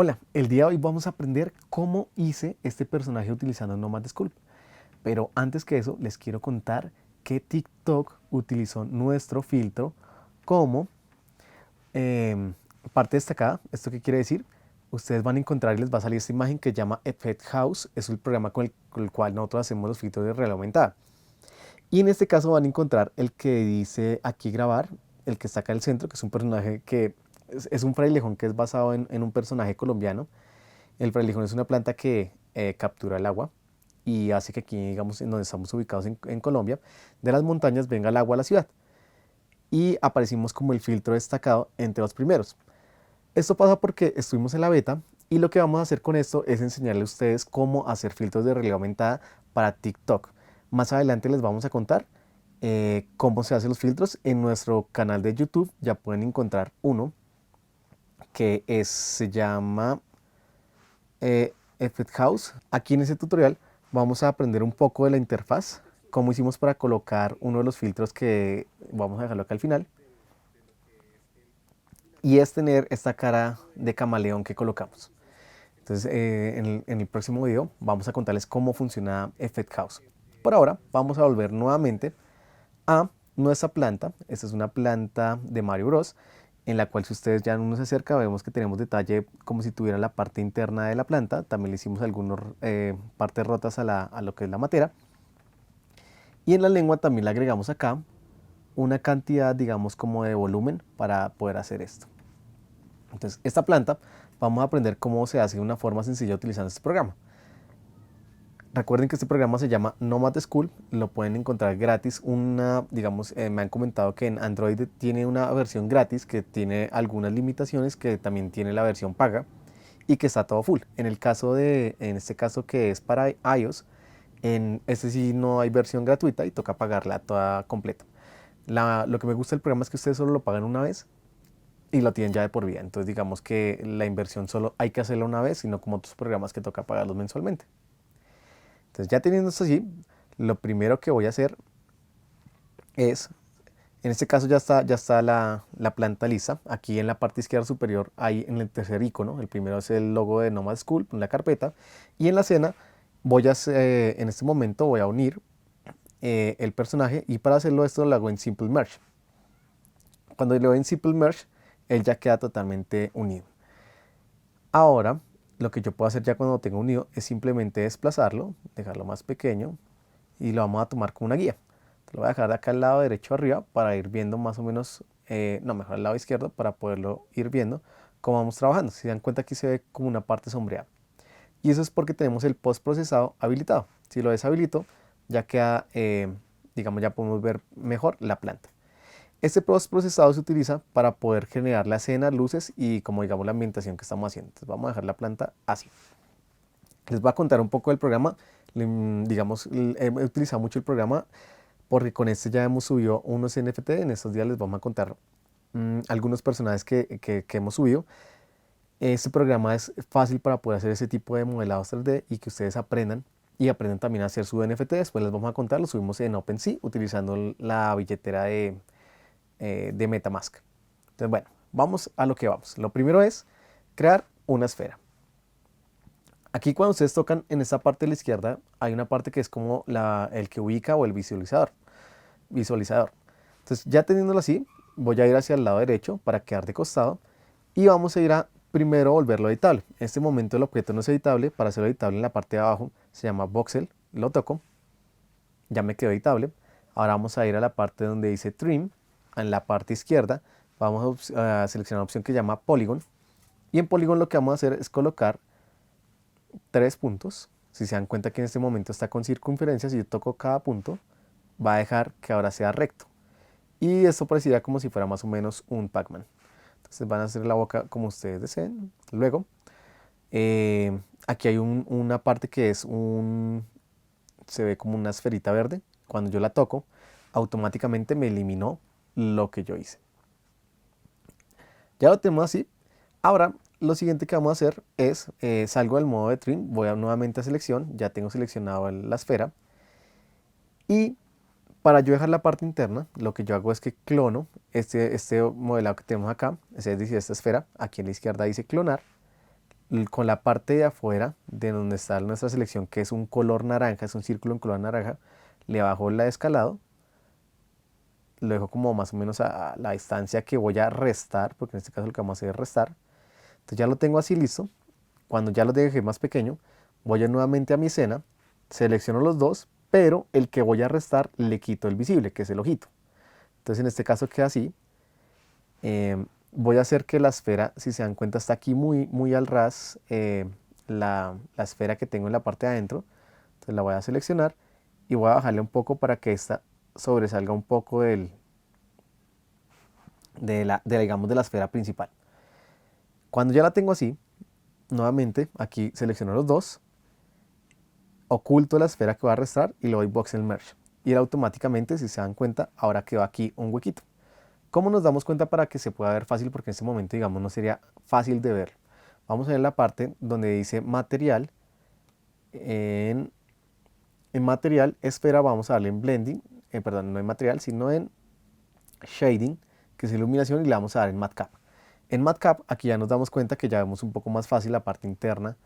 Hola, el día de hoy vamos a aprender cómo hice este personaje utilizando Nomad Sculpt. Pero antes que eso, les quiero contar que TikTok utilizó nuestro filtro como em, parte destacada. ¿Esto qué quiere decir? Ustedes van a encontrar y les va a salir esta imagen que se llama Effect House. Es el programa con el cual nosotros hacemos los filtros de realidad aumentada. Y en este caso van a encontrar el que dice aquí grabar, el que está acá en el centro, que es un personaje que es un frailejón que es basado en un personaje colombiano. El frailejón es una planta que captura el agua y hace que aquí, digamos, en donde estamos ubicados en Colombia, de las montañas venga el agua a la ciudad. Y aparecimos como el filtro destacado entre los primeros. Esto pasa porque estuvimos en la beta y lo que vamos a hacer con esto es enseñarles a ustedes cómo hacer filtros de realidad aumentada para TikTok. Más adelante les vamos a contar cómo se hacen los filtros. En nuestro canal de YouTube ya pueden encontrar uno se llama Effect House. Aquí en este tutorial vamos a aprender un poco de la interfaz, cómo hicimos para colocar uno de los filtros que vamos a dejarlo acá al final, y es tener esta cara de camaleón que colocamos. Entonces en el próximo video vamos a contarles cómo funciona Effect House. Por ahora vamos a volver nuevamente a nuestra planta. Esta es una planta de Mario Bros, en la cual si ustedes ya no se acerca vemos que tenemos detalle como si tuviera la parte interna de la planta. También le hicimos algunas partes rotas a lo que es la matera. Y en la lengua también le agregamos acá una cantidad, digamos, como de volumen para poder hacer esto. Entonces, esta planta vamos a aprender cómo se hace de una forma sencilla utilizando este programa. Recuerden que este programa se llama Nomad School, lo pueden encontrar gratis. Digamos, me han comentado que en Android tiene una versión gratis que tiene algunas limitaciones, que también tiene la versión paga y que está todo full. En este caso que es para iOS, en este sí no hay versión gratuita y toca pagarla toda completa. Lo que me gusta del programa es que ustedes solo lo pagan una vez y lo tienen ya de por vida. Entonces digamos que la inversión solo hay que hacerla una vez y no como otros programas que toca pagarlos mensualmente. Entonces ya teniendo esto así, lo primero que voy a hacer es, en este caso ya está la planta lista. Aquí en la parte izquierda superior hay en el tercer icono, el primero es el logo de Nomad School, en la carpeta, y en la escena en este momento voy a unir el personaje, y para hacerlo esto lo hago en Simple Merge. Cuando le doy en Simple Merge, él ya queda totalmente unido. Ahora, lo que yo puedo hacer ya cuando lo tengo unido es simplemente desplazarlo, dejarlo más pequeño y lo vamos a tomar como una guía. Lo voy a dejar de acá al lado derecho arriba para ir viendo más o menos, no, mejor al lado izquierdo para poderlo ir viendo cómo vamos trabajando. Si se dan cuenta aquí se ve como una parte sombreada. Y eso es porque tenemos el post procesado habilitado. Si lo deshabilito, ya queda, digamos, ya podemos ver mejor la planta. Este post procesado se utiliza para poder generar la escena, luces y como digamos la ambientación que estamos haciendo. Entonces vamos a dejar la planta así. Les voy a contar un poco del programa. Digamos, he utilizado mucho el programa porque con este ya hemos subido unos NFT. En estos días les vamos a contar algunos personajes que hemos subido. Este programa es fácil para poder hacer ese tipo de modelados 3D y que ustedes aprendan y aprendan también a hacer su NFT. Después les vamos a contar, lo subimos en OpenSea utilizando la billetera de MetaMask. Entonces, bueno, vamos a lo que vamos. Lo primero es crear una esfera. Aquí cuando ustedes tocan en esta parte de la izquierda, hay una parte que es como el que ubica o el visualizador. Entonces, ya teniéndolo así, voy a ir hacia el lado derecho para quedar de costado y vamos a ir a primero volverlo editable. En este momento el objeto no es editable. Para hacerlo editable, en la parte de abajo se llama voxel, lo toco, ya me quedó editable. Ahora vamos a ir a la parte donde dice trim. En la parte izquierda vamos a seleccionar una opción que se llama polygon, y en polygon lo que vamos a hacer es colocar tres puntos. Si se dan cuenta que en este momento está con circunferencias, si yo toco cada punto va a dejar que ahora sea recto, y esto pareciera como si fuera más o menos un Pac-Man. Entonces van a hacer la boca como ustedes deseen. Luego aquí hay una parte que se ve como una esferita verde. Cuando yo la toco, automáticamente me eliminó lo que yo hice. Ya lo tenemos así. Ahora lo siguiente que vamos a hacer es, salgo del modo de trim, voy nuevamente a selección, ya tengo seleccionado la esfera, y para yo dejar la parte interna, lo que yo hago es que clono este modelado que tenemos acá, es decir, esta esfera. Aquí en la izquierda dice clonar, con la parte de afuera de donde está nuestra selección, que es un color naranja, es un círculo en color naranja, le bajo la escalado, lo dejo como más o menos a la distancia que voy a restar, porque en este caso lo que vamos a hacer es restar. Entonces ya lo tengo así listo. Cuando ya lo dejé más pequeño, voy a nuevamente a mi escena, selecciono los dos, pero el que voy a restar le quito el visible, que es el ojito. Entonces en este caso queda así. Voy a hacer que la esfera, si se dan cuenta, está aquí muy al ras, la esfera que tengo en la parte de adentro. Entonces la voy a seleccionar y voy a bajarle un poco para que esta sobresalga un poco digamos, de la esfera principal. Cuando ya la tengo así, nuevamente aquí selecciono los dos, oculto la esfera que va a restar y le doy Voxel Merge. Y él automáticamente, si se dan cuenta, ahora quedó aquí un huequito. ¿Cómo nos damos cuenta para que se pueda ver fácil? Porque en este momento, digamos, no sería fácil de ver. Vamos a ver la parte donde dice material. En material, esfera, vamos a darle en blending, perdón, no en material, sino en shading, que es iluminación, y le vamos a dar en matcap. En matcap, aquí ya nos damos cuenta que ya vemos un poco más fácil la parte interna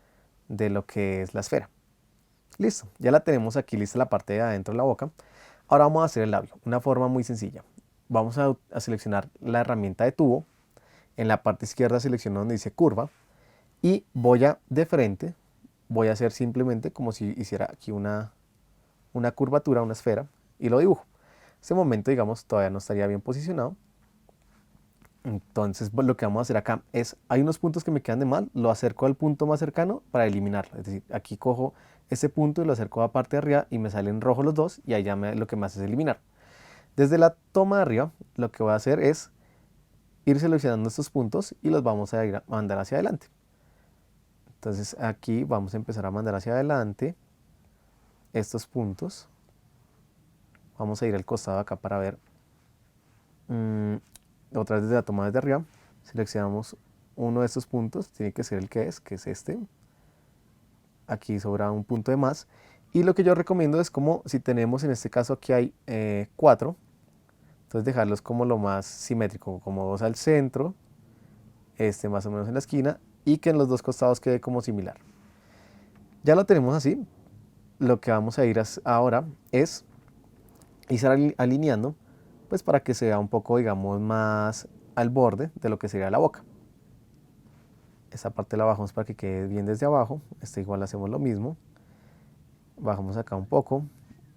de lo que es la esfera. Listo, ya la tenemos aquí lista la parte de adentro de la boca. Ahora vamos a hacer el labio, una forma muy sencilla. Vamos a seleccionar la herramienta de tubo. En la parte izquierda selecciono donde dice curva y voy a de frente, voy a hacer simplemente como si hiciera aquí una curvatura, una esfera, y lo dibujo. En este momento, digamos, todavía no estaría bien posicionado. Entonces lo que vamos a hacer acá es, hay unos puntos que me quedan de mal, lo acerco al punto más cercano para eliminarlo. Es decir, aquí cojo ese punto y lo acerco a la parte de arriba y me salen rojos los dos y ahí ya lo que me hace es eliminar. Desde la toma de arriba, lo que voy a hacer es ir seleccionando estos puntos y los vamos a ir a mandar hacia adelante. Entonces aquí vamos a empezar a mandar hacia adelante estos puntos. Vamos a ir al costado acá para ver. Otra vez desde la toma desde arriba, seleccionamos uno de estos puntos, tiene que ser el que es este. Aquí sobra un punto de más. Y lo que yo recomiendo es como si tenemos en este caso aquí hay 4, entonces dejarlos como lo más simétrico, como 2 al centro, este más o menos en la esquina, y que en los dos costados quede como similar. Ya lo tenemos así. Lo que vamos a ir ahora es ir alineando, pues para que se vea un poco, digamos, más al borde de lo que sería la boca. Esta parte la bajamos para que quede bien desde abajo. Esta igual hacemos lo mismo. Bajamos acá un poco.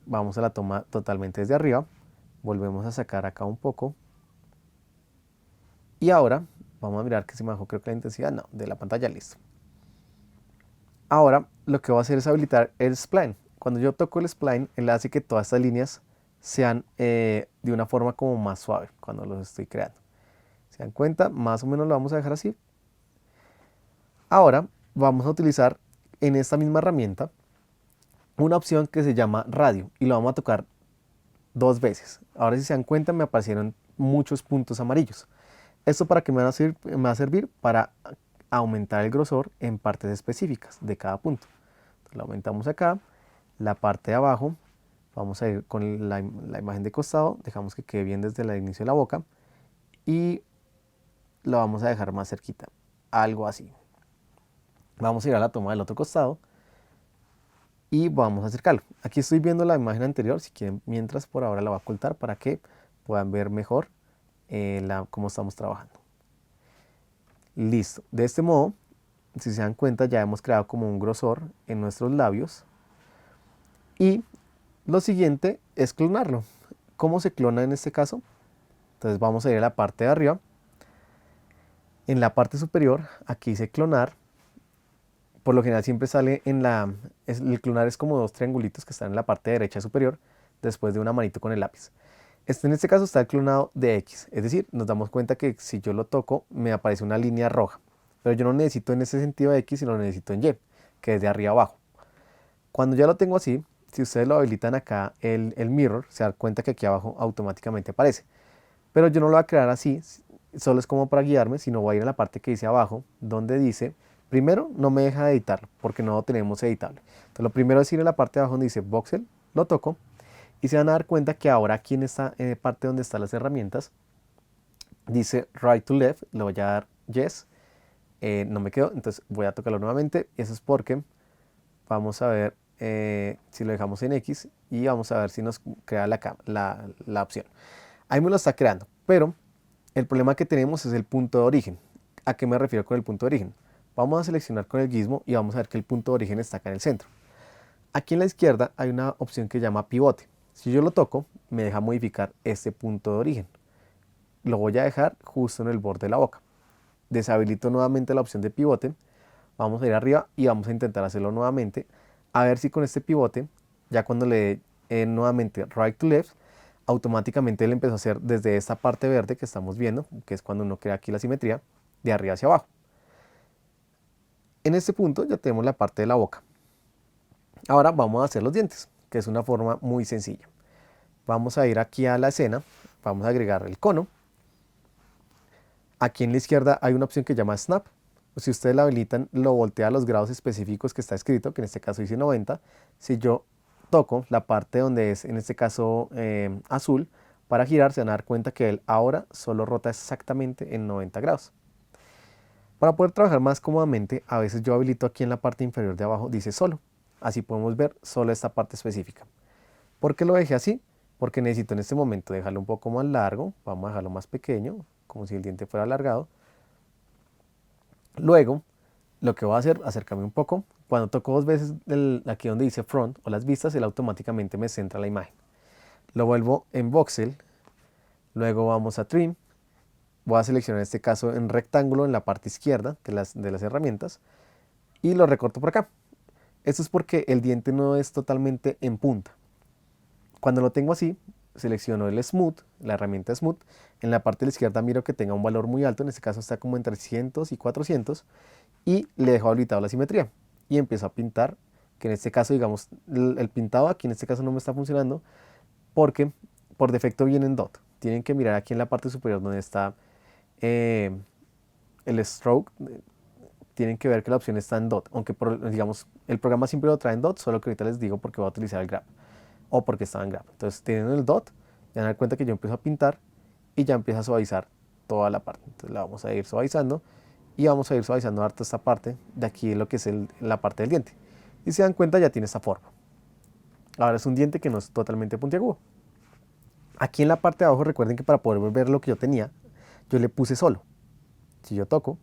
Vamos a la toma totalmente desde arriba. Volvemos a sacar acá un poco. Y ahora vamos a mirar que se me bajó, creo que la intensidad, no, de la pantalla, listo. Ahora lo que voy a hacer es habilitar el spline. Cuando yo toco el spline, él hace que todas estas líneas sean de una forma como más suave cuando los estoy creando. ¿Se dan cuenta? Más o menos lo vamos a dejar así. Ahora vamos a utilizar en esta misma herramienta una opción que se llama radio y lo vamos a tocar 2 veces. Ahora si se dan cuenta me aparecieron muchos puntos amarillos. ¿Esto para qué me va a servir? Para aumentar el grosor en partes específicas de cada punto. Entonces, lo aumentamos acá, la parte de abajo, vamos a ir con la imagen de costado, dejamos que quede bien desde el inicio de la boca y lo vamos a dejar más cerquita, algo así. Vamos a ir a la toma del otro costado y vamos a acercarlo. Aquí estoy viendo la imagen anterior, si quieren, mientras por ahora la voy a ocultar para que puedan ver mejor cómo estamos trabajando. Listo. De este modo, si se dan cuenta, ya hemos creado como un grosor en nuestros labios. Y lo siguiente es clonarlo. ¿Cómo se clona en este caso? Entonces vamos a ir a la parte de arriba. En la parte superior, aquí dice clonar. Por lo general siempre sale el clonar es como 2 triangulitos que están en la parte derecha superior, después de una manito con el lápiz. En este caso está el clonado de X, es decir, nos damos cuenta que si yo lo toco me aparece una línea roja, pero yo no necesito en ese sentido de X, sino lo necesito en Y, que es de arriba abajo. Cuando ya lo tengo así, si ustedes lo habilitan acá el mirror, se dan cuenta que aquí abajo automáticamente aparece. Pero yo no lo voy a crear así, solo es como para guiarme, sino voy a ir a la parte que dice abajo, donde dice, primero no me deja editar, porque no lo tenemos editable. Entonces lo primero es ir a la parte de abajo donde dice voxel, lo toco, y se van a dar cuenta que ahora aquí en esta parte donde están las herramientas, dice right to left, le voy a dar yes, no me quedó, entonces voy a tocarlo nuevamente. Eso es porque vamos a ver si lo dejamos en X y vamos a ver si nos crea la opción. Ahí me lo está creando, pero el problema que tenemos es el punto de origen. ¿A qué me refiero con el punto de origen? Vamos a seleccionar con el gizmo y vamos a ver que el punto de origen está acá en el centro. Aquí en la izquierda hay una opción que llama pivote. Si yo lo toco, me deja modificar este punto de origen. Lo voy a dejar justo en el borde de la boca. Deshabilito nuevamente la opción de pivote. Vamos a ir arriba y vamos a intentar hacerlo nuevamente. A ver si con este pivote, ya cuando le dé nuevamente right to left, automáticamente él empezó a hacer desde esta parte verde que estamos viendo, que es cuando uno crea aquí la simetría, de arriba hacia abajo. En este punto ya tenemos la parte de la boca. Ahora vamos a hacer los dientes, que es una forma muy sencilla. Vamos a ir aquí a la escena, vamos a agregar el cono. Aquí en la izquierda hay una opción que llama Snap. Si ustedes la habilitan, lo voltea a los grados específicos que está escrito, que en este caso dice 90. Si yo toco la parte donde es, en este caso, azul, para girar, se van a dar cuenta que él ahora solo rota exactamente en 90 grados. Para poder trabajar más cómodamente, a veces yo habilito aquí en la parte inferior de abajo, dice solo. Así podemos ver solo esta parte específica. ¿Por qué lo dejé así? Porque necesito en este momento dejarlo un poco más largo. Vamos a dejarlo más pequeño, como si el diente fuera alargado. Luego, lo que voy a hacer, acercarme un poco. Cuando toco dos veces aquí donde dice front o las vistas, él automáticamente me centra la imagen. Lo vuelvo en voxel. Luego vamos a trim. Voy a seleccionar en este caso en rectángulo en la parte izquierda de las herramientas. Y lo recorto por acá. Esto es porque el diente no es totalmente en punta. Cuando lo tengo así, selecciono el Smooth, la herramienta Smooth. En la parte de la izquierda miro que tenga un valor muy alto, en este caso está como en 300 y 400. Y le dejo habilitado la simetría. Y empiezo a pintar, que en este caso, digamos, el pintado aquí en este caso no me está funcionando, porque por defecto viene en dot. Tienen que mirar aquí en la parte superior donde está el stroke. Tienen que ver que la opción está en dot, aunque digamos el programa siempre lo trae en dot, solo que ahorita les digo porque voy a utilizar el grab o porque estaba en grab. Entonces tienen el dot, ya dan cuenta que yo empiezo a pintar y ya empieza a suavizar toda la parte. Entonces la vamos a ir suavizando y vamos a ir suavizando harto esta parte de aquí, lo que es la parte del diente. Y se dan cuenta ya tiene esta forma. Ahora es un diente que no es totalmente puntiagudo. Aquí en la parte de abajo recuerden que para poder ver lo que yo tenía, yo le puse solo. Si yo toco,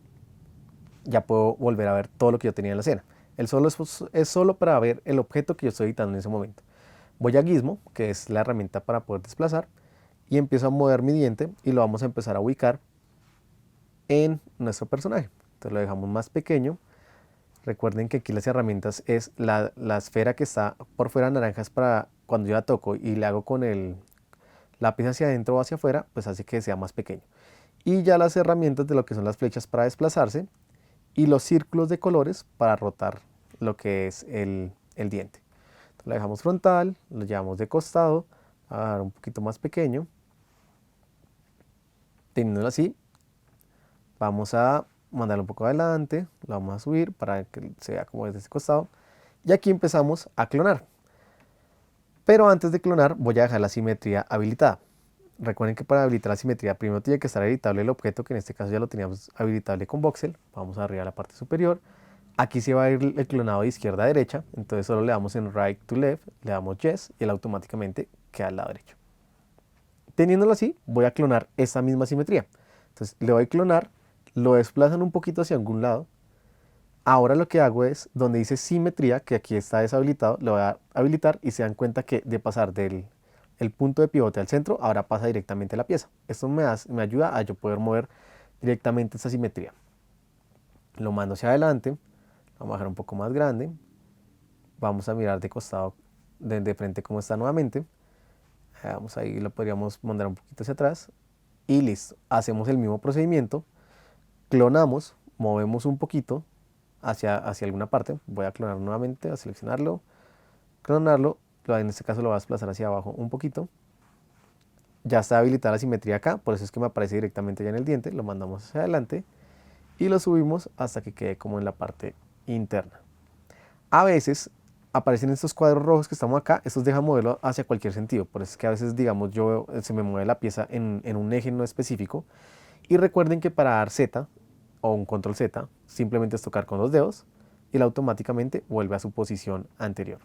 ya puedo volver a ver todo lo que yo tenía en la escena. El solo es solo para ver el objeto que yo estoy editando en ese momento. Voy a Gizmo, que es la herramienta para poder desplazar, y empiezo a mover mi diente y lo vamos a empezar a ubicar en nuestro personaje. Entonces lo dejamos más pequeño. Recuerden que aquí las herramientas es la esfera que está por fuera naranja, es para cuando yo la toco y le hago con el lápiz hacia adentro o hacia afuera, pues hace que sea más pequeño. Y ya las herramientas de lo que son las flechas para desplazarse y los círculos de colores para rotar lo que es el diente. Entonces, lo dejamos frontal, lo llevamos de costado, a dar un poquito más pequeño. Teniéndolo así, vamos a mandarlo un poco adelante, lo vamos a subir para que se vea como desde este costado. Y aquí empezamos a clonar. Pero antes de clonar voy a dejar la simetría habilitada. Recuerden que para habilitar la simetría primero tiene que estar editable el objeto, que en este caso ya lo teníamos habilitable con voxel. Vamos arriba a la parte superior. Aquí se va a ir el clonado de izquierda a derecha, entonces solo le damos en right to left, le damos yes y él automáticamente queda al lado derecho. Teniéndolo así, voy a clonar esa misma simetría. Entonces le doy clonar, lo desplazan un poquito hacia algún lado. Ahora lo que hago es, donde dice simetría, que aquí está deshabilitado, lo voy a habilitar y se dan cuenta que de pasar del el punto de pivote al centro, ahora pasa directamente a la pieza. Esto me ayuda a yo poder mover directamente esa simetría. Lo mando hacia adelante, vamos a dejar un poco más grande, vamos a mirar de costado, de frente cómo está nuevamente. Vamos ahí, lo podríamos mandar un poquito hacia atrás y listo. Hacemos el mismo procedimiento, clonamos, movemos un poquito hacia alguna parte. Voy a clonar nuevamente, a seleccionarlo, clonarlo. En este caso lo voy a desplazar hacia abajo un poquito. Ya está habilitada la simetría acá, por eso es que me aparece directamente ya en el diente. Lo mandamos hacia adelante y lo subimos hasta que quede como en la parte interna. A veces aparecen estos cuadros rojos que estamos acá, estos dejan moverlo hacia cualquier sentido. Por eso es que a veces, digamos, se me mueve la pieza en un eje no específico. Y recuerden que para dar Z, o un control Z, simplemente es tocar con los dedos y él automáticamente vuelve a su posición anterior.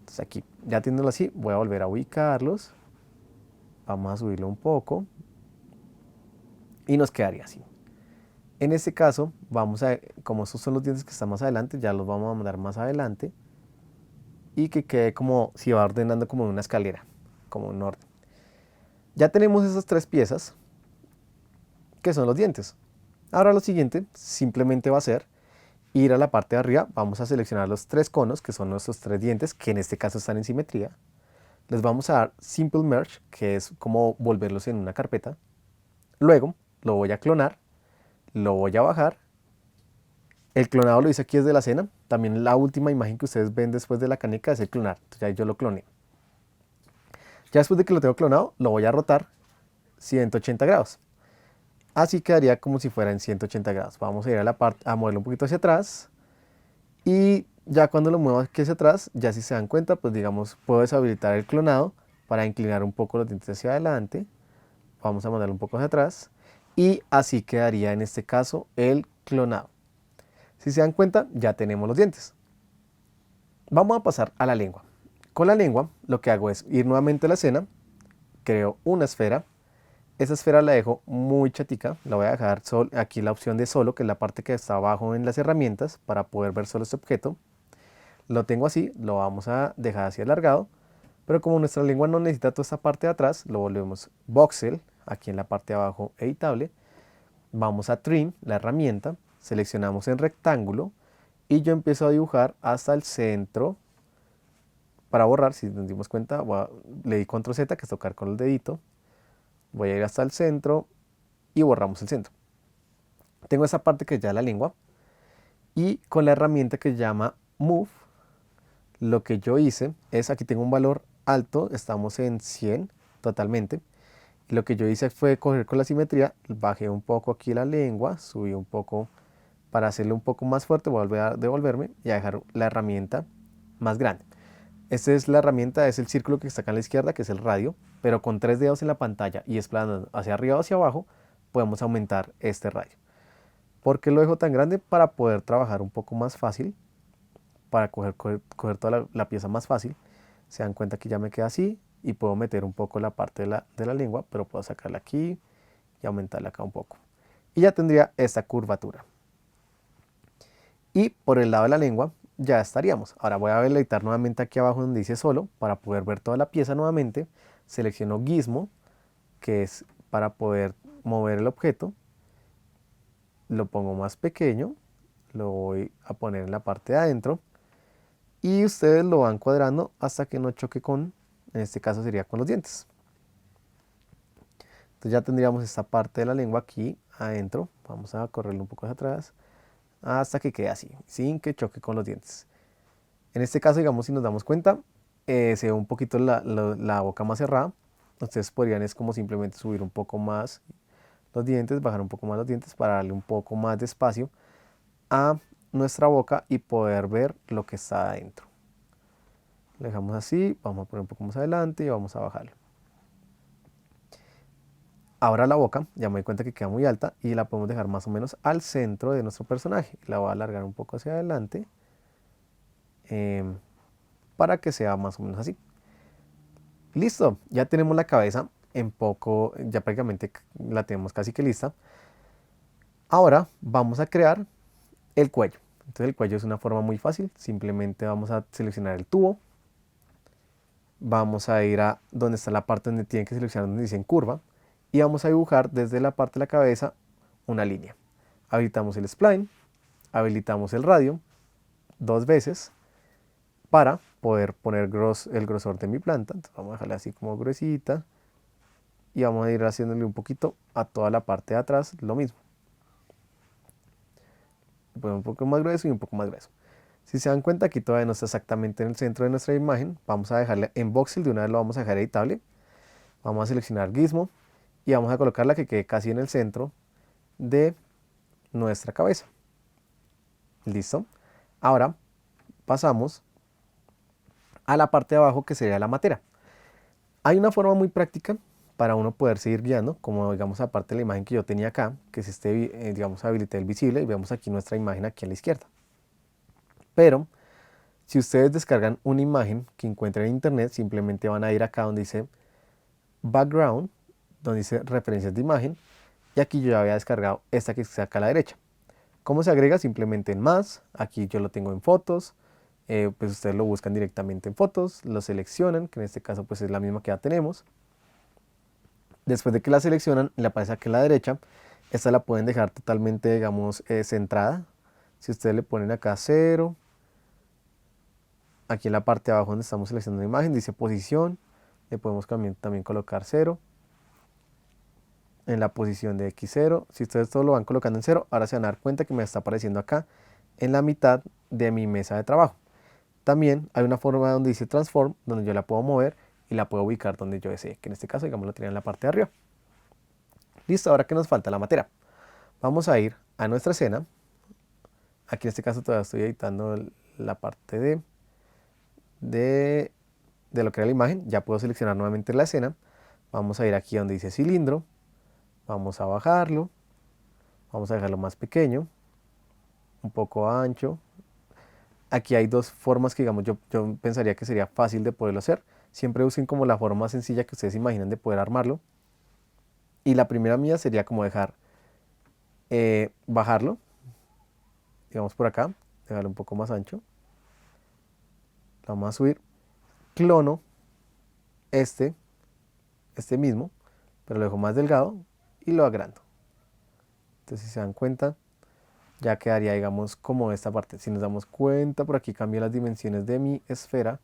Entonces aquí, ya teniéndolo así, voy a volver a ubicarlos. Vamos a subirlo un poco y nos quedaría así. En este caso, vamos a, como estos son los dientes que están más adelante, ya los vamos a mandar más adelante y que quede como si va ordenando como en una escalera, como en orden. Ya tenemos esas tres piezas que son los dientes. Ahora lo siguiente simplemente va a ser ir a la parte de arriba, vamos a seleccionar los tres conos que son nuestros tres dientes, que en este caso están en simetría. Les vamos a dar Simple Merge, que es como volverlos en una carpeta. Luego lo voy a clonar, lo voy a bajar. El clonado lo hice aquí desde la escena. También la última imagen que ustedes ven después de la canica es el clonar. Entonces ya yo lo cloné. Ya después de que lo tengo clonado, lo voy a rotar 180 grados. Así quedaría como si fuera en 180 grados. Vamos a ir a la parte, a moverlo un poquito hacia atrás. Y ya cuando lo muevo aquí hacia atrás, ya si se dan cuenta, pues digamos, puedo deshabilitar el clonado para inclinar un poco los dientes hacia adelante. Vamos a mandarlo un poco hacia atrás. Y así quedaría en este caso el clonado. Si se dan cuenta, ya tenemos los dientes. Vamos a pasar a la lengua. Con la lengua, lo que hago es ir nuevamente a la escena, creo una esfera. Esa esfera la dejo muy chatica, la voy a dejar aquí la opción de solo, que es la parte que está abajo en las herramientas, para poder ver solo este objeto. Lo tengo así, lo vamos a dejar así alargado, pero como nuestra lengua no necesita toda esta parte de atrás, lo volvemos voxel, aquí en la parte de abajo editable. Vamos a trim, la herramienta, seleccionamos en rectángulo y yo empiezo a dibujar hasta el centro. Para borrar, si nos dimos cuenta, le di control Z, que es tocar con el dedito. Voy a ir hasta el centro y borramos el centro. Tengo esa parte que es ya la lengua. Y con la herramienta que se llama Move, lo que yo hice es, aquí tengo un valor alto, estamos en 100 totalmente. Y lo que yo hice fue coger con la simetría, bajé un poco aquí la lengua, subí un poco para hacerle un poco más fuerte, voy a volver a devolverme y a dejar la herramienta más grande. Esta es la herramienta, es el círculo que está acá a la izquierda, que es el radio, pero con tres dedos en la pantalla y explanando hacia arriba o hacia abajo, podemos aumentar este radio. ¿Por qué lo dejo tan grande? Para poder trabajar un poco más fácil, para coger toda la pieza más fácil. Se dan cuenta que ya me queda así y puedo meter un poco la parte de la lengua, pero puedo sacarla aquí y aumentarla acá un poco. Y ya tendría esta curvatura. Y por el lado de la lengua ya estaríamos. Ahora voy a habilitar nuevamente aquí abajo donde dice solo para poder ver toda la pieza nuevamente. Selecciono Gizmo, que es para poder mover el objeto. Lo pongo más pequeño, lo voy a poner en la parte de adentro y ustedes lo van cuadrando hasta que no choque con, en este caso sería con los dientes. Entonces ya tendríamos esta parte de la lengua aquí adentro. Vamos a correrlo un poco hacia atrás hasta que quede así, sin que choque con los dientes. En este caso, digamos, si nos damos cuenta, se ve un poquito la boca más cerrada. Ustedes podrían es como simplemente subir un poco más los dientes, bajar un poco más los dientes para darle un poco más de espacio a nuestra boca y poder ver lo que está adentro. Lo dejamos así, vamos a poner un poco más adelante y vamos a bajarlo. Ahora la boca, ya me doy cuenta que queda muy alta y la podemos dejar más o menos al centro de nuestro personaje. La voy a alargar un poco hacia adelante para que sea más o menos así. Listo, ya tenemos la cabeza en poco, ya prácticamente la tenemos casi que lista. Ahora vamos a crear el cuello. Entonces el cuello es una forma muy fácil, simplemente vamos a seleccionar el tubo. Vamos a ir a donde está la parte donde tienen que seleccionar donde dicen curva y vamos a dibujar desde la parte de la cabeza una línea. Habilitamos el spline, habilitamos el radio dos veces para poder poner el grosor de mi planta. Entonces vamos a dejarla así como gruesita y vamos a ir haciéndole un poquito a toda la parte de atrás lo mismo. Un poco más grueso y un poco más grueso. Si se dan cuenta, aquí todavía no está exactamente en el centro de nuestra imagen. Vamos a dejarle en voxel, de una vez lo vamos a dejar editable. Vamos a seleccionar Gizmo y vamos a colocarla que quede casi en el centro de nuestra cabeza. Listo. Ahora pasamos a la parte de abajo que sería la matera. Hay una forma muy práctica para uno poder seguir guiando, como digamos aparte de la imagen que yo tenía acá, que es digamos habilité el visible y vemos aquí nuestra imagen aquí a la izquierda. Pero si ustedes descargan una imagen que encuentren en internet, simplemente van a ir acá donde dice background, donde dice referencias de imagen, y aquí yo ya había descargado esta que está acá a la derecha. ¿Cómo se agrega? Simplemente en más, aquí yo lo tengo en fotos, pues ustedes lo buscan directamente en fotos, lo seleccionan, que en este caso pues es la misma que ya tenemos. Después de que la seleccionan, le aparece aquí a la derecha, esta la pueden dejar totalmente, digamos, centrada. Si ustedes le ponen acá 0, aquí en la parte de abajo donde estamos seleccionando la imagen, dice posición, le podemos también colocar 0. En la posición de X0, si ustedes todo lo van colocando en 0, ahora se van a dar cuenta que me está apareciendo acá en la mitad de mi mesa de trabajo. También hay una forma donde dice transform, donde yo la puedo mover y la puedo ubicar donde yo desee, que en este caso digamos lo tenía en la parte de arriba. Listo, ahora que nos falta la materia, vamos a ir a nuestra escena. Aquí en este caso todavía estoy editando la parte de lo que era la imagen. Ya puedo seleccionar nuevamente la escena. Vamos a ir aquí donde dice cilindro, vamos a bajarlo, vamos a dejarlo más pequeño, un poco ancho. Aquí hay dos formas que digamos yo pensaría que sería fácil de poderlo hacer. Siempre usen como la forma más sencilla que ustedes imaginan de poder armarlo. Y la primera mía sería como bajarlo, digamos por acá, dejarlo un poco más ancho. Lo vamos a subir, clono este mismo, pero lo dejo más delgado y lo agrando. Entonces si se dan cuenta, ya quedaría digamos como esta parte. Si nos damos cuenta, por aquí cambié las dimensiones de mi esfera,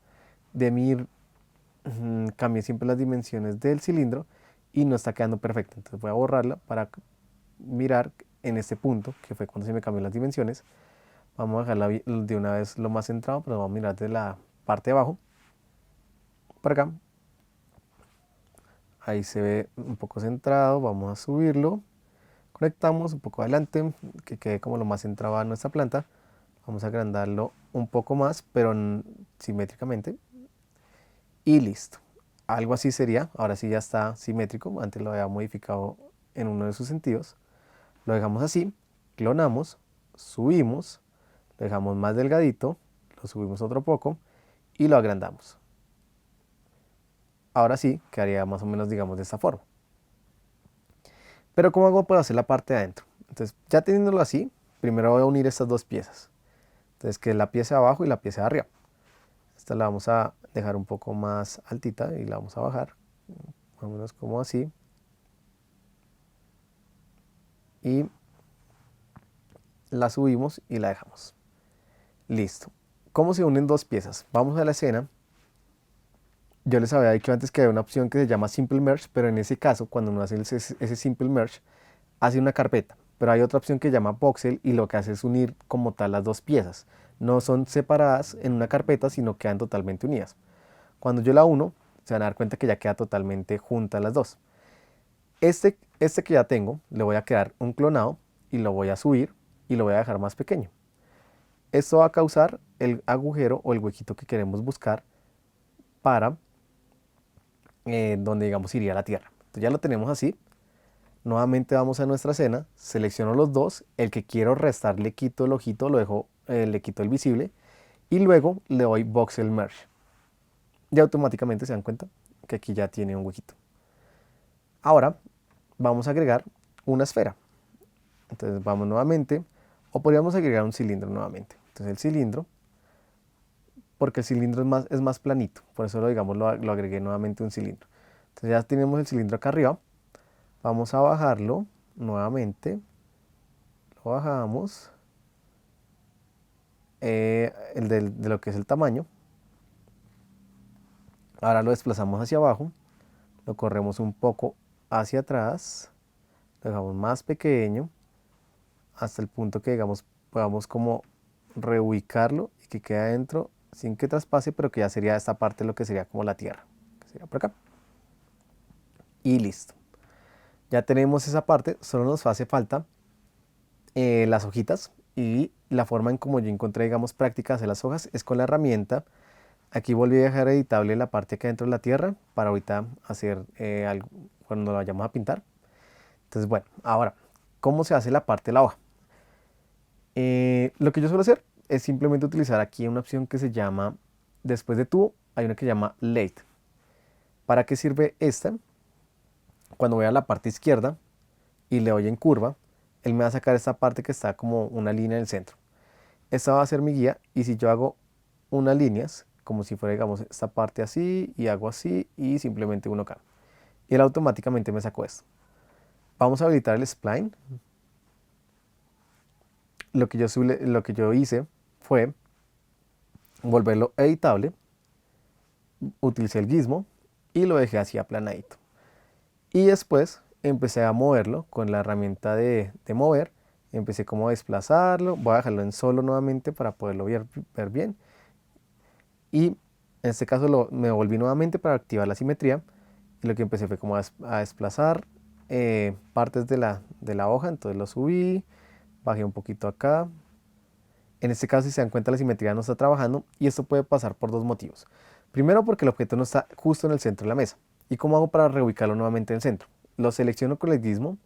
cambié siempre las dimensiones del cilindro y no está quedando perfecto. Entonces voy a borrarla para mirar en este punto, que fue cuando se me cambió las dimensiones. Vamos a dejarla de una vez lo más centrado, pero vamos a mirar de la parte de abajo, para acá. Ahí se ve un poco centrado, vamos a subirlo. Conectamos un poco adelante, que quede como lo más centrado a nuestra planta. Vamos a agrandarlo un poco más, pero simétricamente. Y listo. Algo así sería. Ahora sí ya está simétrico. Antes lo había modificado en uno de sus sentidos. Lo dejamos así. Clonamos. Subimos. Lo dejamos más delgadito. Lo subimos otro poco. Y lo agrandamos. Ahora sí quedaría más o menos, digamos, de esta forma. Pero ¿cómo hago para hacer la parte de adentro? Entonces, ya teniéndolo así, primero voy a unir estas dos piezas. Entonces, que es la pieza de abajo y la pieza de arriba. Esta la vamos a dejar un poco más altita y la vamos a bajar, más o menos como así. Y la subimos y la dejamos. Listo. ¿Cómo se unen dos piezas? Vamos a la escena. Yo les había dicho antes que hay una opción que se llama Simple Merge, pero en ese caso, cuando uno hace ese Simple Merge, hace una carpeta. Pero hay otra opción que se llama Voxel y lo que hace es unir como tal las dos piezas. No son separadas en una carpeta, sino quedan totalmente unidas. Cuando yo la uno, se van a dar cuenta que ya queda totalmente juntas las dos. Este que ya tengo, le voy a quedar un clonado y lo voy a subir y lo voy a dejar más pequeño. Esto va a causar el agujero o el huequito que queremos buscar para donde digamos iría la Tierra. Entonces ya lo tenemos así. Nuevamente vamos a nuestra escena, selecciono los dos, el que quiero restar le quito el ojito, lo dejo, le quito el visible y luego le doy Voxel Merge. Y automáticamente se dan cuenta que aquí ya tiene un huequito. Ahora vamos a agregar una esfera. Entonces vamos nuevamente, o podríamos agregar un cilindro nuevamente. Entonces el cilindro, porque el cilindro es más planito, por eso lo agregué nuevamente un cilindro. Entonces ya tenemos el cilindro acá arriba. Vamos a bajarlo nuevamente, lo bajamos, de lo que es el tamaño. Ahora lo desplazamos hacia abajo, lo corremos un poco hacia atrás, lo dejamos más pequeño, hasta el punto que digamos podamos como reubicarlo y que quede adentro sin que traspase, pero que ya sería esta parte lo que sería como la tierra, que sería por acá. Y listo. Ya tenemos esa parte, solo nos hace falta las hojitas y la forma en como yo encontré, digamos, práctica de hacer las hojas es con la herramienta. Aquí volví a dejar editable la parte que hay dentro de la tierra para ahorita hacer cuando lo vayamos a pintar. Entonces, bueno, ahora, ¿cómo se hace la parte de la hoja? Lo que yo suelo hacer es simplemente utilizar aquí una opción que se llama, después de tubo, hay una que se llama Lathe. ¿Para qué sirve esta? Cuando voy a la parte izquierda y le doy en curva, él me va a sacar esta parte que está como una línea en el centro. Esta va a ser mi guía, y si yo hago unas líneas, como si fuera, digamos, esta parte así, y hago así, y simplemente uno acá, y él automáticamente me sacó esto. Vamos a habilitar el spline. Lo que yo hice fue volverlo editable, utilicé el gizmo y lo dejé así aplanadito. Y después empecé a moverlo con la herramienta de mover. Empecé como a desplazarlo. Voy a dejarlo en solo nuevamente para poderlo ver bien. Y en este caso me volví nuevamente para activar la simetría. Y lo que empecé fue como a desplazar partes de la hoja. Entonces lo subí, bajé un poquito acá. En este caso, si se dan cuenta, la simetría no está trabajando, y esto puede pasar por dos motivos. Primero, porque el objeto no está justo en el centro de la mesa. ¿Y cómo hago para reubicarlo nuevamente en el centro? Lo selecciono con el gizmo,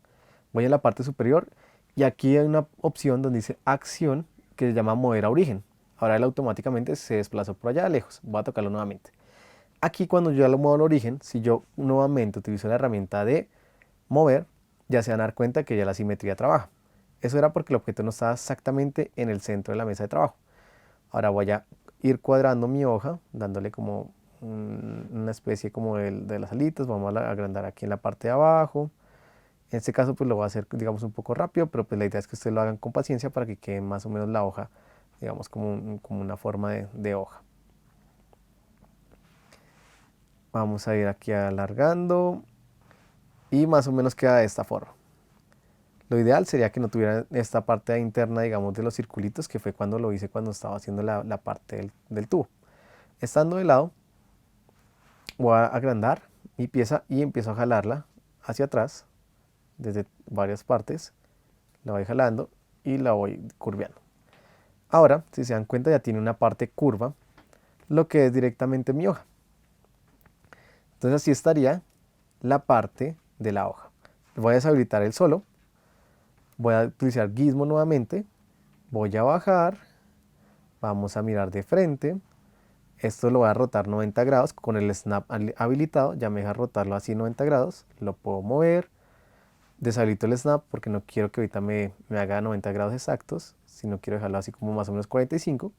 voy a la parte superior, y aquí hay una opción donde dice acción, que se llama mover a origen. Ahora él automáticamente se desplazó por allá lejos. Voy a tocarlo nuevamente. Aquí, cuando yo ya lo muevo al origen, si yo nuevamente utilizo la herramienta de mover, ya se van a dar cuenta que ya la simetría trabaja. Eso era porque el objeto no estaba exactamente en el centro de la mesa de trabajo. Ahora voy a ir cuadrando mi hoja, dándole como una especie como de las alitas. Vamos a agrandar aquí en la parte de abajo. En este caso pues lo voy a hacer, digamos, un poco rápido, pero pues la idea es que ustedes lo hagan con paciencia para que quede más o menos la hoja, digamos, como una forma de hoja. Vamos a ir aquí alargando y más o menos queda de esta forma. Lo ideal sería que no tuviera esta parte interna, digamos, de los circulitos, que fue cuando lo hice, cuando estaba haciendo la parte del tubo. Estando de lado, voy a agrandar mi pieza y empiezo a jalarla hacia atrás desde varias partes. La voy jalando y la voy curveando. Ahora, si se dan cuenta, ya tiene una parte curva, lo que es directamente mi hoja. Entonces así estaría la parte de la hoja. Voy a deshabilitar el solo. Voy a utilizar gizmo nuevamente. Voy a bajar. Vamos a mirar de frente. Esto lo voy a rotar 90 grados con el snap habilitado. Ya me deja rotarlo así 90 grados. Lo puedo mover. Deshabilito el snap porque no quiero que ahorita me haga 90 grados exactos, sino quiero dejarlo así como más o menos 45.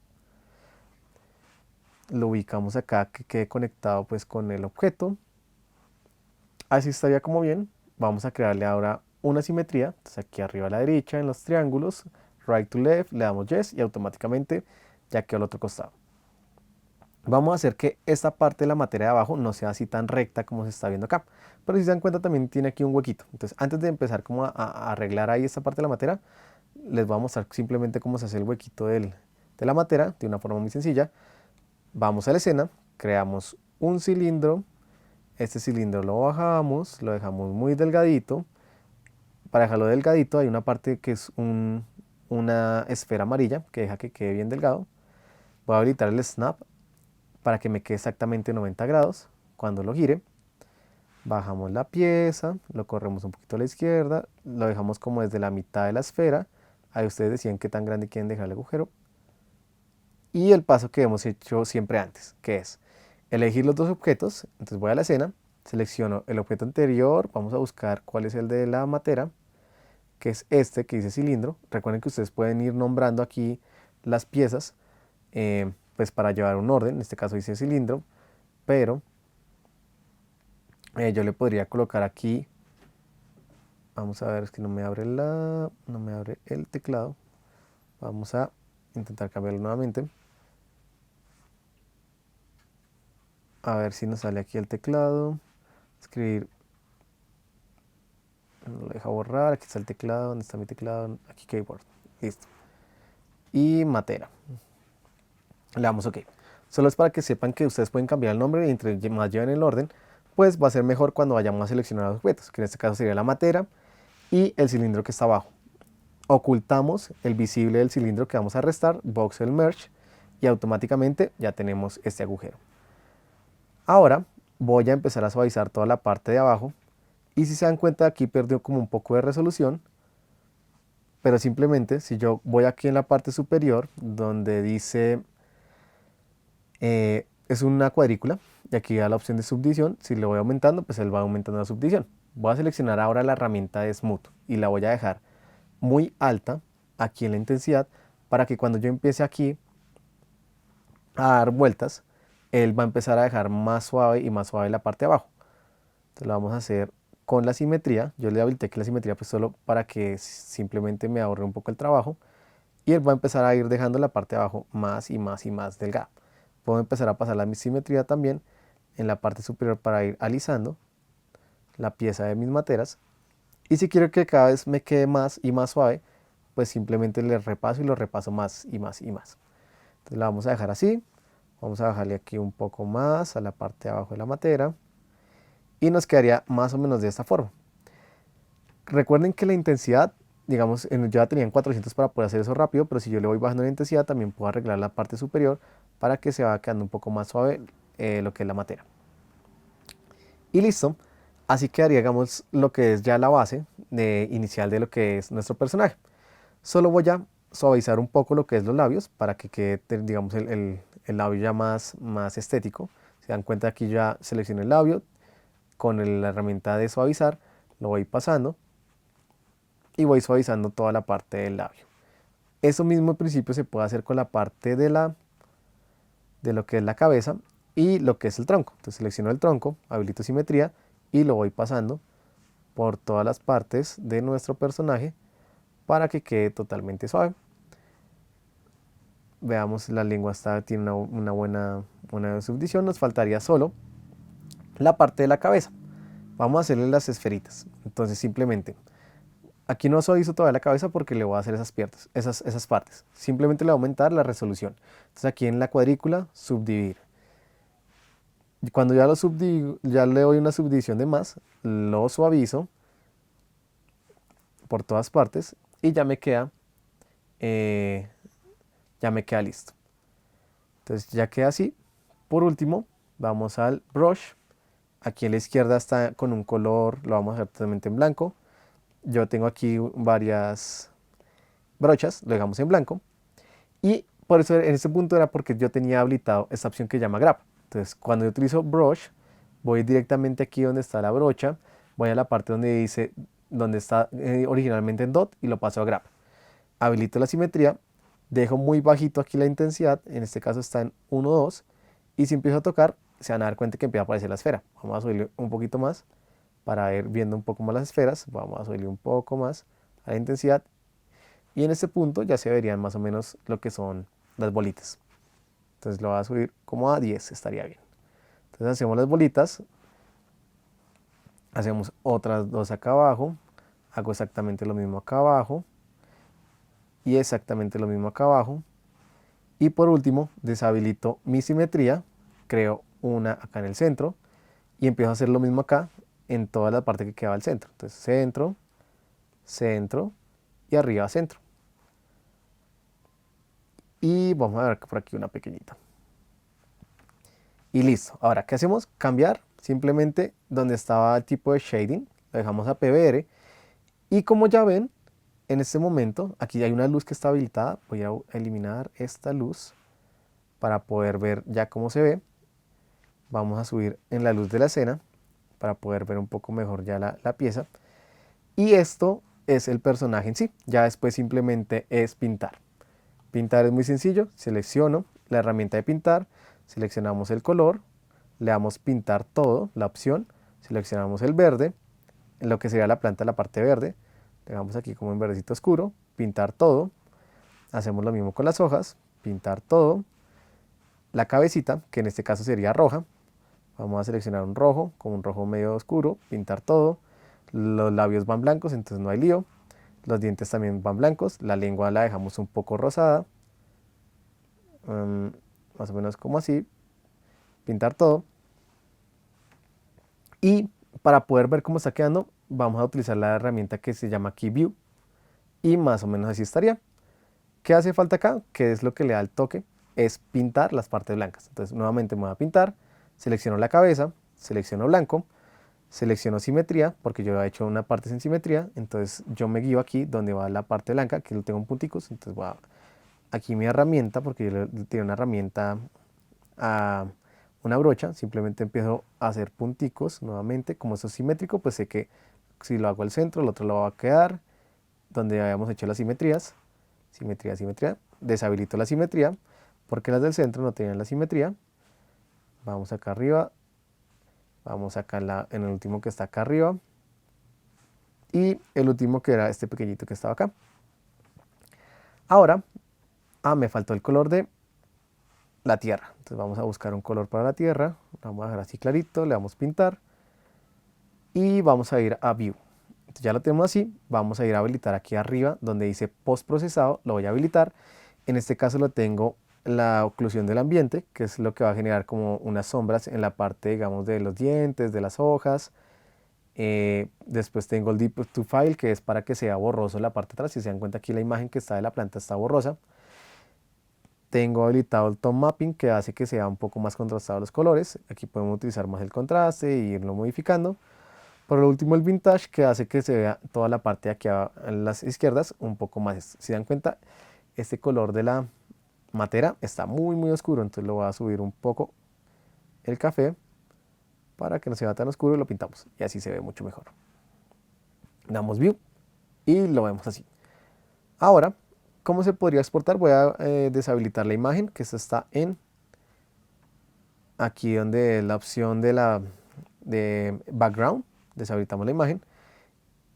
Lo ubicamos acá, que quede conectado pues con el objeto. Así estaría como bien. Vamos a crearle ahora una simetría. Entonces aquí arriba a la derecha en los triángulos, right to left, le damos yes y automáticamente ya quedó al otro costado. Vamos a hacer que esta parte de la materia de abajo no sea así tan recta como se está viendo acá. Pero si se dan cuenta, también tiene aquí un huequito. Entonces antes de empezar como a arreglar ahí esta parte de la materia, les voy a mostrar simplemente cómo se hace el huequito de la materia de una forma muy sencilla. Vamos a la escena, creamos un cilindro. Este cilindro lo bajamos, lo dejamos muy delgadito. Para dejarlo delgadito hay una parte que es una esfera amarilla que deja que quede bien delgado. Voy a habilitar el snap para que me quede exactamente 90 grados. Cuando lo gire, bajamos la pieza, lo corremos un poquito a la izquierda, lo dejamos como desde la mitad de la esfera. Ahí ustedes decían qué tan grande quieren dejar el agujero. Y el paso que hemos hecho siempre antes, que es elegir los dos objetos. Entonces voy a la escena, selecciono el objeto anterior, vamos a buscar cuál es el de la materia, que es este que dice cilindro. Recuerden que ustedes pueden ir nombrando aquí las piezas, pues para llevar un orden. En este caso dice cilindro, pero yo le podría colocar aquí, vamos a ver, es que no me abre el teclado. Vamos a intentar cambiarlo nuevamente. A ver si nos sale aquí el teclado. Escribir. No lo deja borrar. Aquí está el teclado. ¿Dónde está mi teclado? Aquí keyboard. Listo. Y materia. Le damos OK. Solo es para que sepan que ustedes pueden cambiar el nombre y entre más lleven el orden, pues va a ser mejor cuando vayamos a seleccionar los objetos, que en este caso sería la materia y el cilindro que está abajo. Ocultamos el visible del cilindro que vamos a restar, voxel merge, y automáticamente ya tenemos este agujero. Ahora voy a empezar a suavizar toda la parte de abajo Y si se dan cuenta, aquí perdió como un poco de resolución, pero simplemente si yo voy aquí en la parte superior donde dice es una cuadrícula y aquí da la opción de subdivisión, si le voy aumentando pues él va aumentando la subdivisión. Voy a seleccionar ahora la herramienta de Smooth y la voy a dejar muy alta aquí en la intensidad para que cuando yo empiece aquí a dar vueltas, él va a empezar a dejar más suave y más suave la parte de abajo. Entonces lo vamos a hacer con la simetría. Yo le habilité aquí la simetría pues solo para que simplemente me ahorre un poco el trabajo. Y él va a empezar a ir dejando la parte de abajo más y más y más delgada. Puedo empezar a pasar la simetría también en la parte superior para ir alisando la pieza de mis materas. Y si quiero que cada vez me quede más y más suave, pues simplemente le repaso y lo repaso más y más y más. Entonces la vamos a dejar así. Vamos a bajarle aquí un poco más a la parte de abajo de la matera. Y nos quedaría más o menos de esta forma. Recuerden que la intensidad, digamos, yo ya tenía en 400 para poder hacer eso rápido, pero si yo le voy bajando la intensidad también puedo arreglar la parte superior para que se vaya quedando un poco más suave lo que es la matera. Y listo, así quedaría, digamos, lo que es ya la base inicial de lo que es nuestro personaje. Solo voy a suavizar un poco lo que es los labios para que quede, digamos, el labio ya más estético. Se dan cuenta, aquí ya seleccioné el labio, con la herramienta de suavizar lo voy pasando y voy suavizando toda la parte del labio. Eso mismo al principio se puede hacer con la parte de lo que es la cabeza y lo que es el tronco. Entonces selecciono el tronco, habilito simetría y lo voy pasando por todas las partes de nuestro personaje para que quede totalmente suave. Veamos, la lengua tiene una buena subdivisión. Nos faltaría solo la parte de la cabeza. Vamos a hacerle las esferitas. Entonces simplemente, aquí no suavizo todavía la cabeza porque le voy a hacer esas partes. Simplemente le voy a aumentar la resolución. Entonces aquí en la cuadrícula, subdividir. Y cuando ya lo subdivido, ya le doy una subdivisión de más, lo suavizo por todas partes y eh, ya me queda listo. Entonces ya queda así. Por último, vamos al brush. Aquí a la izquierda está con un color, lo vamos a dejar totalmente en blanco. Yo tengo aquí varias brochas, lo dejamos en blanco. Y por eso en este punto era porque yo tenía habilitado esta opción que se llama Grab. Entonces cuando yo utilizo brush, voy directamente aquí donde está la brocha, voy a la parte donde dice, donde está originalmente en dot y lo paso a Grab. Habilito la simetría, dejo muy bajito aquí la intensidad, en este caso está en 1, 2, y si empiezo a tocar, se van a dar cuenta que empieza a aparecer la esfera. Vamos a subirle un poquito más para ir viendo un poco más las esferas. Vamos a subirle un poco más a la intensidad. Y en este punto ya se verían más o menos lo que son las bolitas. Entonces lo voy a subir como a 10, estaría bien. Entonces hacemos las bolitas. Hacemos otras dos acá abajo. Hago exactamente lo mismo acá abajo. Y exactamente lo mismo acá abajo. Y por último, deshabilito mi simetría. Creo una acá en el centro. Y empiezo a hacer lo mismo acá en toda la parte que queda al centro. Entonces centro, centro y arriba centro. Y vamos a ver por aquí una pequeñita. Y listo. Ahora, ¿qué hacemos? Cambiar simplemente donde estaba el tipo de shading. Lo dejamos a PBR. Y como ya ven, en este momento, aquí hay una luz que está habilitada. Voy a eliminar esta luz para poder ver ya cómo se ve. Vamos a subir en la luz de la escena para poder ver un poco mejor ya la pieza. Y esto es el personaje en sí. Ya después simplemente es pintar. Pintar es muy sencillo. Selecciono la herramienta de pintar. Seleccionamos el color. Le damos pintar todo, la opción. Seleccionamos el verde. En lo que sería la planta, la parte verde. Le damos aquí como en verdecito oscuro. Pintar todo. Hacemos lo mismo con las hojas. Pintar todo. La cabecita, que en este caso sería roja. Vamos a seleccionar un rojo, como un rojo medio oscuro. Pintar todo. Los labios van blancos, entonces no hay lío. Los dientes también van blancos. La lengua la dejamos un poco rosada. Más o menos como así. Pintar todo. Y para poder ver cómo está quedando, vamos a utilizar la herramienta que se llama Key View. Y más o menos así estaría. ¿Qué hace falta acá? ¿Qué es lo que le da el toque? Es pintar las partes blancas. Entonces nuevamente me voy a pintar. Selecciono la cabeza. Selecciono blanco. selecciono simetría, porque yo he hecho una parte sin simetría, entonces yo me guío aquí donde va la parte blanca, que lo tengo en punticos, entonces voy a, aquí mi herramienta, porque yo le tengo una herramienta a una brocha, simplemente empiezo a hacer punticos nuevamente, como eso es simétrico, pues sé que si lo hago al centro, el otro lo va a quedar, donde habíamos hecho las simetrías, simetría, simetría, deshabilito la simetría, porque las del centro no tenían la simetría, vamos acá arriba, vamos acá en el último que está acá arriba, y el último que era este pequeñito que estaba acá. Ahora, me faltó el color de la tierra, entonces vamos a buscar un color para la tierra, vamos a dejar así clarito, le vamos a pintar, y vamos a ir a View. Entonces ya lo tenemos así, vamos a ir a habilitar aquí arriba donde dice post procesado, lo voy a habilitar. En este caso lo tengo la oclusión del ambiente, que es lo que va a generar como unas sombras en la parte, digamos, de los dientes, de las hojas. Después tengo el Deep to File, que es para que sea borroso la parte de atrás. Si se dan cuenta, aquí la imagen que está de la planta está borrosa. Tengo habilitado el Tone Mapping, que hace que sea un poco más contrastados los colores. Aquí podemos utilizar más el contraste e irlo modificando. Por último, el Vintage, que hace que se vea toda la parte de aquí a las izquierdas un poco más. Si dan cuenta, este color de la matera está muy oscuro, entonces lo voy a subir un poco el café para que no se vea tan oscuro y lo pintamos. Y así se ve mucho mejor. Damos View y lo vemos así. Ahora, ¿cómo se podría exportar? Voy a deshabilitar la imagen, que esta está en aquí donde la opción de background. Deshabilitamos la imagen.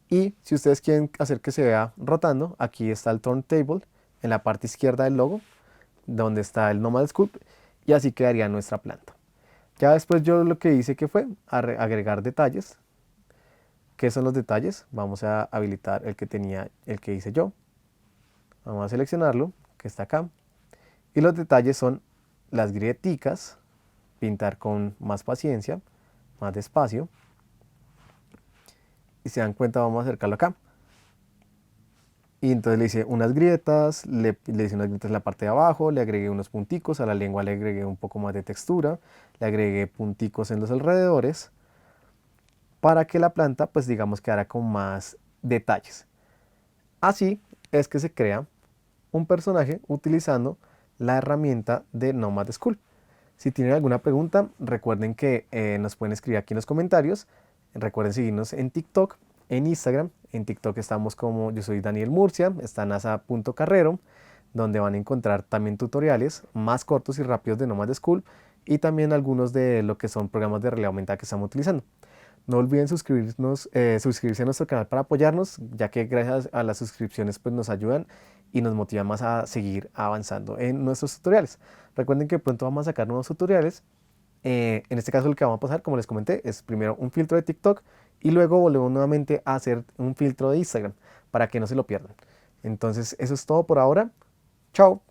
Y si ustedes quieren hacer que se vea rotando, aquí está el turntable en la parte izquierda del logo, donde está el Nomad Sculpt, y así quedaría nuestra planta. Ya después yo lo que hice que fue agregar detalles. ¿Qué son los detalles? Vamos a habilitar el que hice yo. Vamos a seleccionarlo, que está acá. Y los detalles son las grieticas, pintar con más paciencia, más despacio. Y se dan cuenta, vamos a acercarlo acá. Y entonces le hice unas grietas, le hice unas grietas en la parte de abajo, le agregué unos punticos, a la lengua le agregué un poco más de textura, le agregué punticos en los alrededores, para que la planta, pues digamos, quedara con más detalles. Así es que se crea un personaje utilizando la herramienta de Nomad Sculpt. Si tienen alguna pregunta, recuerden que nos pueden escribir aquí en los comentarios. Recuerden seguirnos en TikTok, en Instagram. En TikTok estamos como yo soy Daniel Murcia, está nasa.carrero, donde van a encontrar también tutoriales más cortos y rápidos de Nomad Sculpt y también algunos de lo que son programas de realidad aumentada que estamos utilizando. No olviden suscribirse a nuestro canal para apoyarnos, ya que gracias a las suscripciones pues nos ayudan y nos motivan más a seguir avanzando en nuestros tutoriales. Recuerden que pronto vamos a sacar nuevos tutoriales. En este caso lo que vamos a pasar, como les comenté, es primero un filtro de TikTok y luego volvemos nuevamente a hacer un filtro de Instagram para que no se lo pierdan. Entonces eso es todo por ahora. Chao.